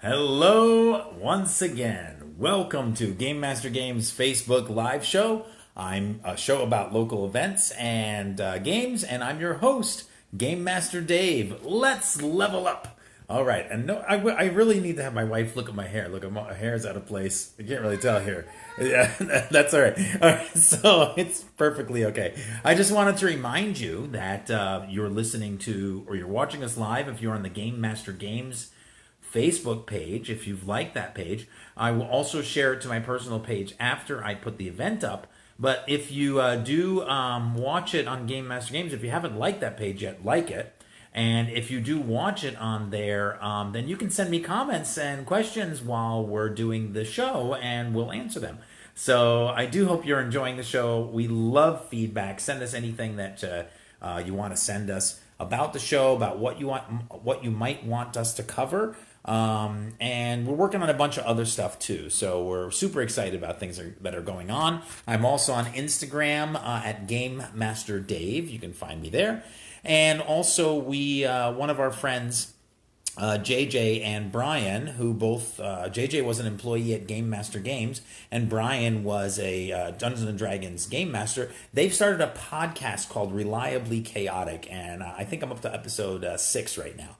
Hello once again. Welcome to Game Master Games Facebook live show. I'm a show about local events and games, and I'm your host, Game Master Dave. Let's level up. All right, and no, I really need to have my wife look at my hair. Look, my hair's out of place. You can't really tell here. Yeah, that's all right. All right, so it's perfectly okay. I just wanted to remind you that you're listening to or you're watching us live if you're on the Game Master Games Facebook page. If you've liked that page, I will also share it to my personal page after I put the event up. But if you do watch it on Game Master Games, if you haven't liked that page yet, like it. And if you do watch it on there, then you can send me comments and questions while we're doing the show, and we'll answer them. So I do hope you're enjoying the show. We love feedback. Send us anything that you want to send us about the show, about what you might want us to cover. And we're working on a bunch of other stuff too. So we're super excited about things that are going on. I'm also on Instagram at Game Master Dave. You can find me there. And also one of our friends, JJ and Brian, who both JJ was an employee at Game Master Games, and Brian was a Dungeons and Dragons game master. They've started a podcast called Reliably Chaotic, and I think I'm up to episode 6 right now.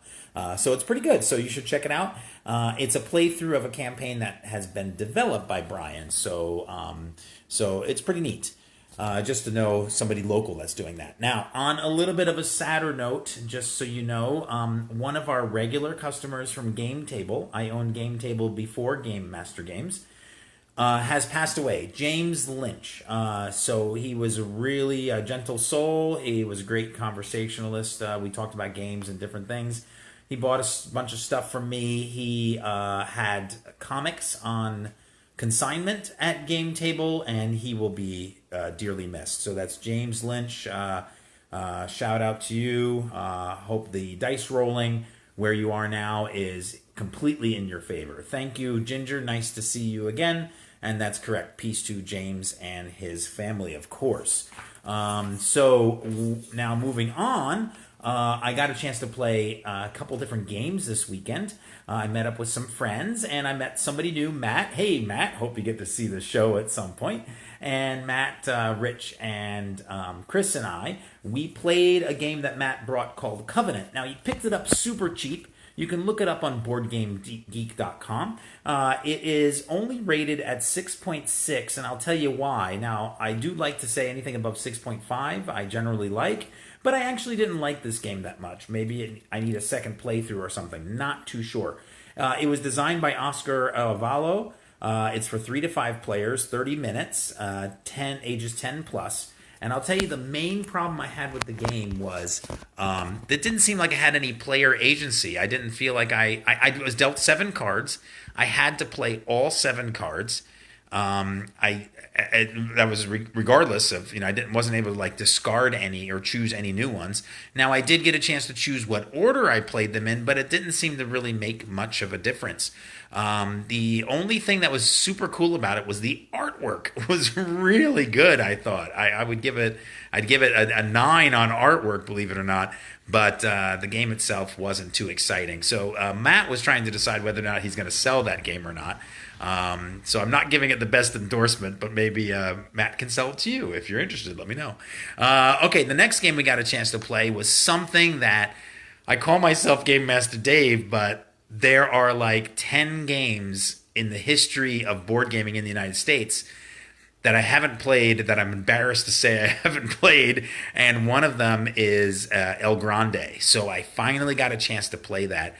So it's pretty good. So you should check it out. It's a playthrough of a campaign that has been developed by Brian. So it's pretty neat. Just to know somebody local that's doing that. Now, on a little bit of a sadder note, just so you know, one of our regular customers from Game Table, I owned Game Table before Game Master Games, has passed away. James Lynch. So he was a really gentle soul. He was a great conversationalist. We talked about games and different things. He bought a bunch of stuff from me. He had comics on consignment at Game Table, and he will be dearly missed. So that's James Lynch. Shout out to you. Hope the dice rolling where you are now is completely in your favor. Thank you, Ginger. Nice to see you again. And that's correct. Peace to James and his family, of course. So now moving on. I got a chance to play a couple different games this weekend. I met up with some friends, and I met somebody new, Matt. Hey, Matt, hope you get to see the show at some point. And Matt, Rich, and Chris and I, we played a game that Matt brought called Covenant. Now, he picked it up super cheap. You can look it up on BoardGameGeek.com. It is only rated at 6.6, and I'll tell you why. Now, I do like to say anything above 6.5, I generally like. But I actually didn't like this game that much. Maybe I need a second playthrough or something. Not too sure. It was designed by Oscar Avallo. It's for 3 to 5 players, 30 minutes, ages 10 plus. And I'll tell you, the main problem I had with the game was it didn't seem like it had any player agency. I didn't feel like I was dealt 7 cards. I had to play all 7 cards. That was regardless of, I wasn't able to discard any or choose any new ones. Now, I did get a chance to choose what order I played them in, but it didn't seem to really make much of a difference. The only thing that was super cool about it was the artwork. It was really good. I thought I'd give it a 9 on artwork, believe it or not. But the game itself wasn't too exciting. So Matt was trying to decide whether or not he's going to sell that game or not. So I'm not giving it the best endorsement, but maybe Matt can sell it to you if you're interested. Let me know. Okay, the next game we got a chance to play was something that I call myself Game Master Dave, but there are 10 games in the history of board gaming in the United States that I haven't played, that I'm embarrassed to say I haven't played, and one of them is El Grande. So I finally got a chance to play that.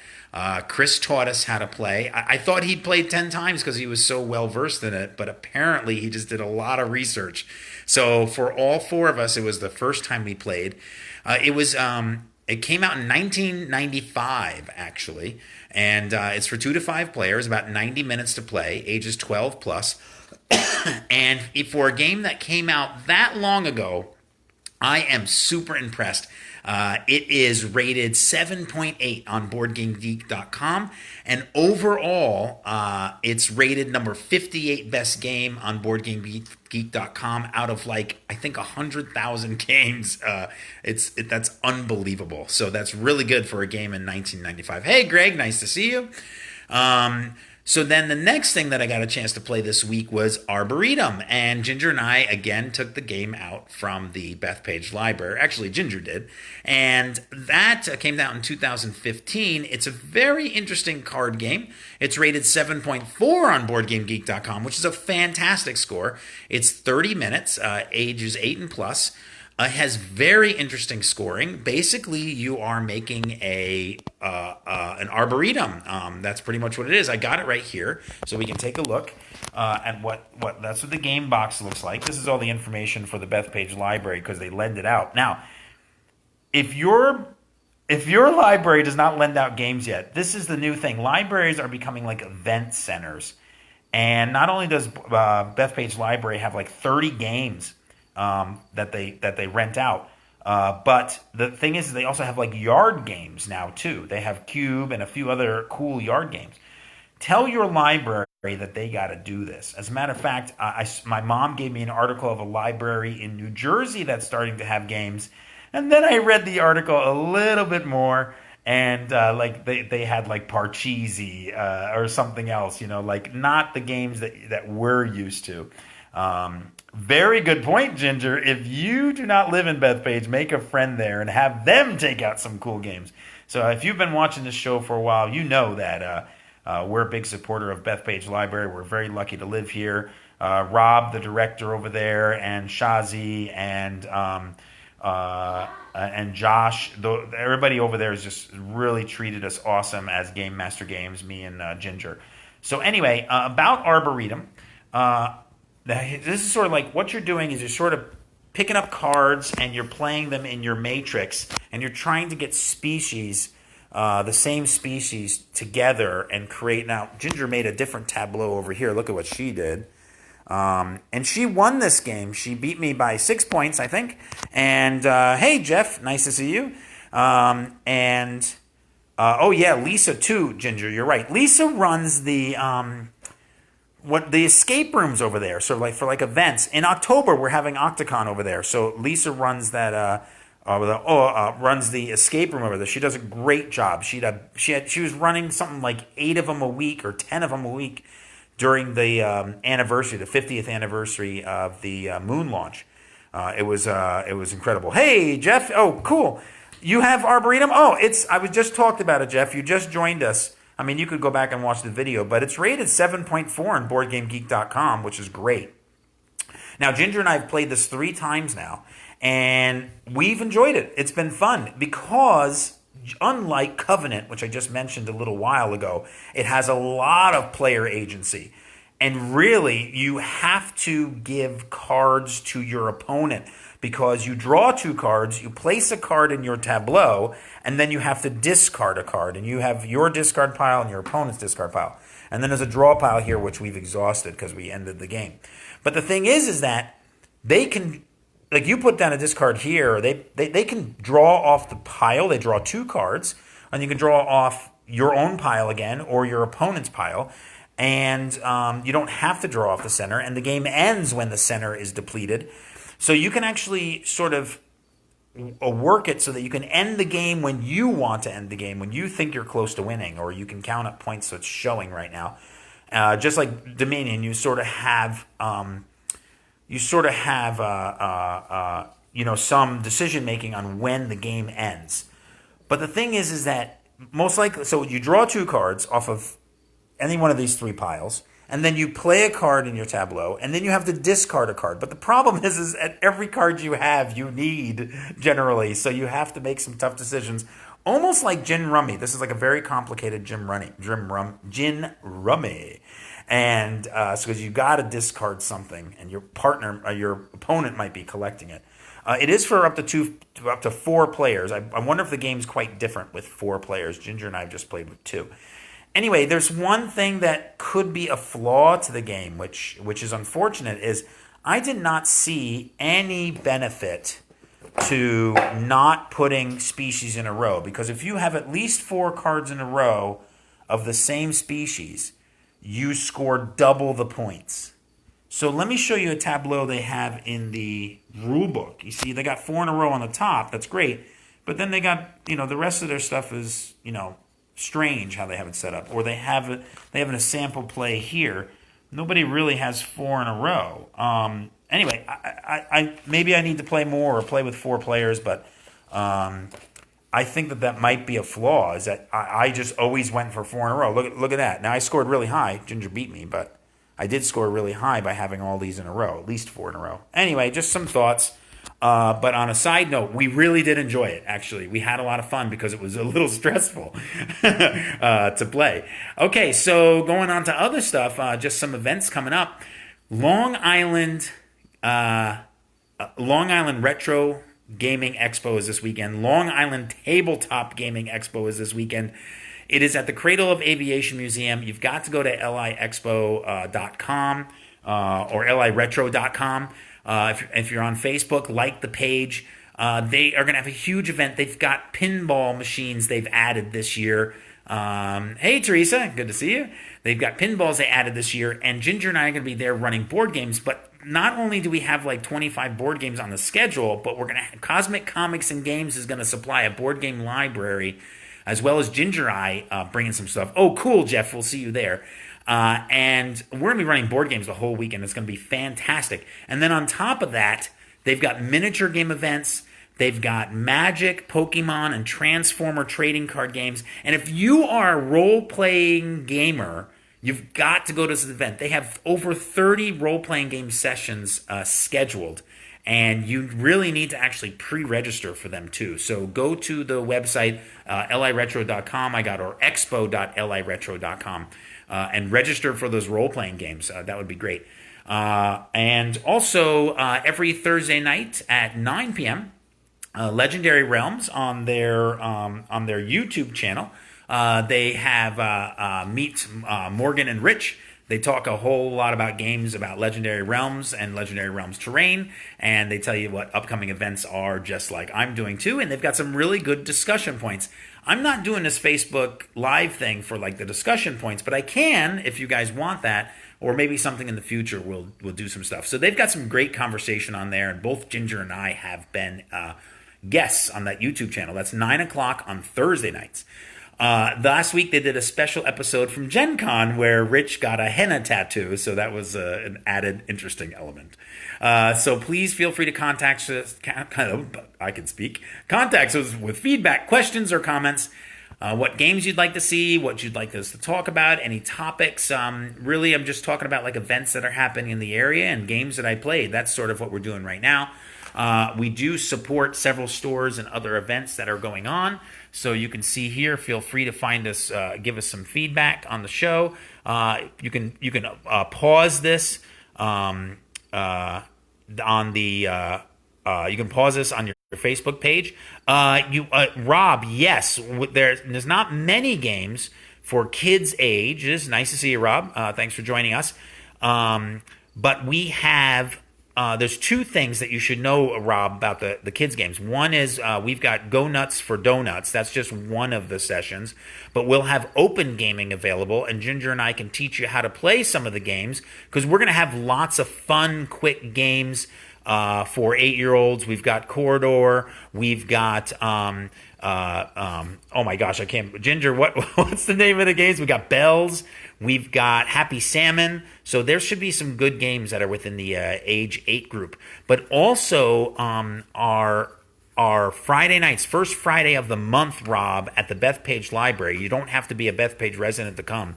Chris taught us how to play. I thought he'd played 10 times because he was so well versed in it, but apparently he just did a lot of research. So for all 4 of us, it was the first time we played. It came out in 1995, actually, and it's for 2 to 5 players, about 90 minutes to play, ages 12 plus. And for a game that came out that long ago, I am super impressed. It is rated 7.8 on BoardGameGeek.com, and overall, it's rated number 58 best game on BoardGameGeek.com out of I think 100,000 games. That's unbelievable. So that's really good for a game in 1995. Hey, Greg, nice to see you. So then the next thing that I got a chance to play this week was Arboretum. And Ginger and I, again, took the game out from the Bethpage library. Actually, Ginger did. And that came out in 2015. It's a very interesting card game. It's rated 7.4 on BoardGameGeek.com, which is a fantastic score. It's 30 minutes, ages 8 and plus. Has very interesting scoring. Basically, you are making an arboretum. That's pretty much what it is. I got it right here, so we can take a look at what that's what the game box looks like. This is all the information for the Bethpage library because they lend it out. Now, if your library does not lend out games yet, this is the new thing. Libraries are becoming like event centers, and not only does Bethpage Library have like 30 games that they rent out. But the thing is, they also have like yard games now too. They have Cube and a few other cool yard games. Tell your library that they got to do this. As a matter of fact, my mom gave me an article of a library in New Jersey that's starting to have games, and then I read the article a little bit more, and like they had like Parcheesi or something else, like not the games that we're used to. Very good point, Ginger. If you do not live in Bethpage, make a friend there and have them take out some cool games. So if you've been watching this show for a while, you know that we're a big supporter of Bethpage Library. We're very lucky to live here. Rob, the director over there, and Shazi and Josh, everybody over there has just really treated us awesome as Game Master Games, me and Ginger. So anyway, about Arboretum. This is sort of like what you're doing is you're sort of picking up cards and you're playing them in your matrix, and you're trying to get species, the same species together and create. Now, Ginger made a different tableau over here. Look at what she did. And she won this game. She beat me by 6 points, I think. And hey, Jeff, nice to see you. Oh yeah, Lisa too, Ginger, you're right. Lisa runs the the escape rooms over there, so like for like events. In October, we're having Octocon over there. So Lisa runs that runs the escape room over there. She does a great job. She was running something like 8 of them a week or 10 of them a week during the anniversary, the 50th anniversary of the moon launch. It was incredible. Hey, Jeff. Oh, cool. You have Arboretum? Oh, I was just talked about it, Jeff. You just joined us. I mean, you could go back and watch the video, but it's rated 7.4 on BoardGameGeek.com, which is great. Now, Ginger and I have played this 3 times now, and we've enjoyed it. It's been fun because, unlike Covenant, which I just mentioned a little while ago, it has a lot of player agency. And really, you have to give cards to your opponent because you draw 2 cards, you place a card in your tableau, and then you have to discard a card. And you have your discard pile and your opponent's discard pile. And then there's a draw pile here, which we've exhausted because we ended the game. But the thing is that they can, like you put down a discard here, they can draw off the pile. They draw 2 cards, and you can draw off your own pile again or your opponent's pile. And you don't have to draw off the center, and the game ends when the center is depleted. So you can actually sort of work it so that you can end the game when you want to end the game, when you think you're close to winning, or you can count up points so it's showing right now. Just like Dominion, you sort of have some decision making on when the game ends. But the thing is that most likely, so you draw 2 cards off of any one of these 3 piles, and then you play a card in your tableau, and then you have to discard a card. But the problem is at every card you have, you need, generally. So you have to make some tough decisions, almost like Gin Rummy. This is like a very complicated Gin Rummy. And so because you got to discard something, and your opponent might be collecting it. It is for up to 4 players. I wonder if the game's quite different with 4 players. Ginger and I have just played with 2. Anyway, there's one thing that could be a flaw to the game, which is unfortunate, is I did not see any benefit to not putting species in a row. Because if you have at least 4 cards in a row of the same species, you score double the points. So let me show you a tableau they have in the rule book. You see, they got 4 in a row on the top. That's great. But then they got, the rest of their stuff is, strange how they have it set up. Or they have a sample play here. Nobody really has 4 in a row. Anyway, I maybe I need to play more or play with 4 players, but I think that might be a flaw. Is that I just always went for 4 in a row. Look at that. Now I scored really high. Ginger beat me, but I did score really high by having all these in a row, at least 4 in a row. Anyway, just some thoughts. But on a side note, we really did enjoy it, actually. We had a lot of fun because it was a little stressful to play. Okay, so going on to other stuff, just some events coming up. Long Island Retro Gaming Expo is this weekend. Long Island Tabletop Gaming Expo is this weekend. It is at the Cradle of Aviation Museum. You've got to go to LIexpo.com or LIretro.com. If you're on Facebook, like the page. They are going to have a huge event. They've got pinball machines they've added this year. Hey, Teresa, good to see you. They've got pinballs they added this year, and Ginger and I are going to be there running board games. But not only do we have like 25 board games on the schedule, but we're going to have Cosmic Comics and Games is going to supply a board game library, as well as Ginger I bringing some stuff. Oh, cool, Jeff. We'll see you there. And we're going to be running board games the whole weekend. It's going to be fantastic. And then on top of that, they've got miniature game events. They've got Magic, Pokemon, and Transformer trading card games. And if you are a role-playing gamer, you've got to go to this event. They have over 30 role-playing game sessions scheduled. And you really need to actually pre-register for them too. So go to the website, LIretro.com, or expo.liretro.com, and register for those role-playing games. That would be great. And also, every Thursday night at 9 p.m., Legendary Realms on their YouTube channel, they have Meet Morgan and Rich. They talk a whole lot about games, about Legendary Realms and Legendary Realms terrain, and they tell you what upcoming events are, just like I'm doing too, and they've got some really good discussion points. I'm not doing this Facebook Live thing for like the discussion points, but I can, if you guys want that, or maybe something in the future we'll do some stuff. So they've got some great conversation on there, and both Ginger and I have been guests on that YouTube channel. That's 9 o'clock on Thursday nights. Last week they did a special episode from Gen Con where Rich got a henna tattoo, so that was an added interesting element. So please feel free to contact us. I can speak. Contact us with feedback, questions, or comments. What games you'd like to see, what you'd like us to talk about, any topics. Really, I'm just talking about like events that are happening in the area and games that I played. That's sort of what we're doing right now. We do support several stores and other events that are going on. So you can see here, feel free to find us, give us some feedback on the show. You can pause this on the you can pause this on your Facebook page. Rob, yes, there's not many games for kids' ages. Nice to see you, Rob. Thanks for joining us. But we have. There's 2 things that you should know, Rob, about the kids' games. One is we've got Go Nuts for Donuts. That's just one of the sessions. But we'll have open gaming available, and Ginger and I can teach you how to play some of the games, because we're going to have lots of fun, quick games for 8-year-olds. We've got Corridor. We've got... oh my gosh, I can't... Ginger, what's the name of the games? We've got Bells. We've got Happy Salmon. So there should be some good games that are within the age 8 group. But also our Friday nights, first Friday of the month, Rob, at the Bethpage Library. You don't have to be a Bethpage resident to come.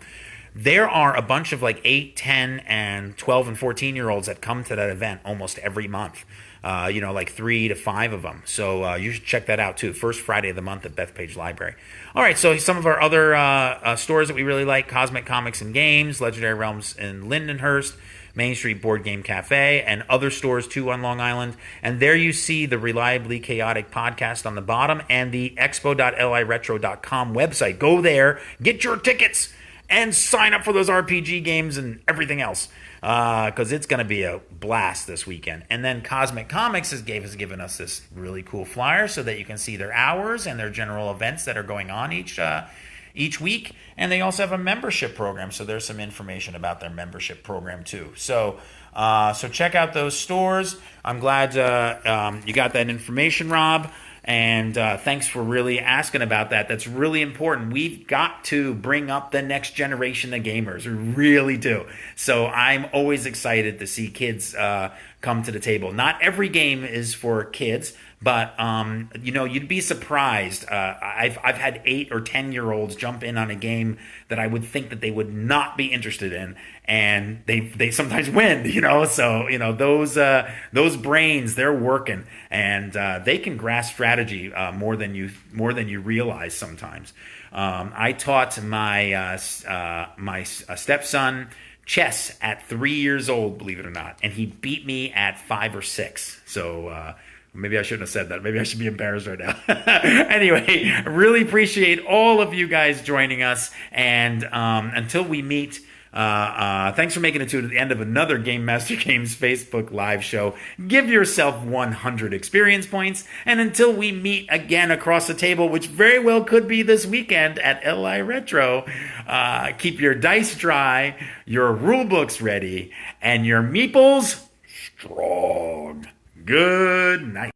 There are a bunch of like 8, 10, and 12 and 14-year-olds that come to that event almost every month. Like 3 to 5 of them. So you should check that out too. First Friday of the month at Bethpage Library. All right, so some of our other stores that we really like: Cosmic Comics and Games, Legendary Realms in Lindenhurst, Main Street Board Game Cafe, and other stores too on Long Island. And there you see the Reliably Chaotic podcast on the bottom and the expo.liretro.com website. Go there, get your tickets, and sign up for those RPG games and everything else, because it's going to be a blast this weekend. And then Cosmic Comics has given us this really cool flyer so that you can see their hours and their general events that are going on each week. And they also have a membership program, so there's some information about their membership program too. So check out those stores. I'm glad you got that information, Rob. And thanks for really asking about that. That's really important. We've got to bring up the next generation of gamers. We really do. So I'm always excited to see kids come to the table. Not every game is for kids, but you'd be surprised. I've had 8 or 10-year-olds jump in on a game that I would think that they would not be interested in, and they sometimes win. So those brains, they're working, and they can grasp strategy more than you realize sometimes. I taught my stepson chess at 3 years old, believe it or not, and he beat me at 5 or 6. So maybe I shouldn't have said that. Maybe I should be embarrassed right now. Anyway, I really appreciate all of you guys joining us, and until we meet. Thanks for making it to the end of another Game Master Games Facebook Live show. Give yourself 100 experience points, and until we meet again across the table, which very well could be this weekend at LIRetro, keep your dice dry, your rule books ready, and your meeples strong. Good night.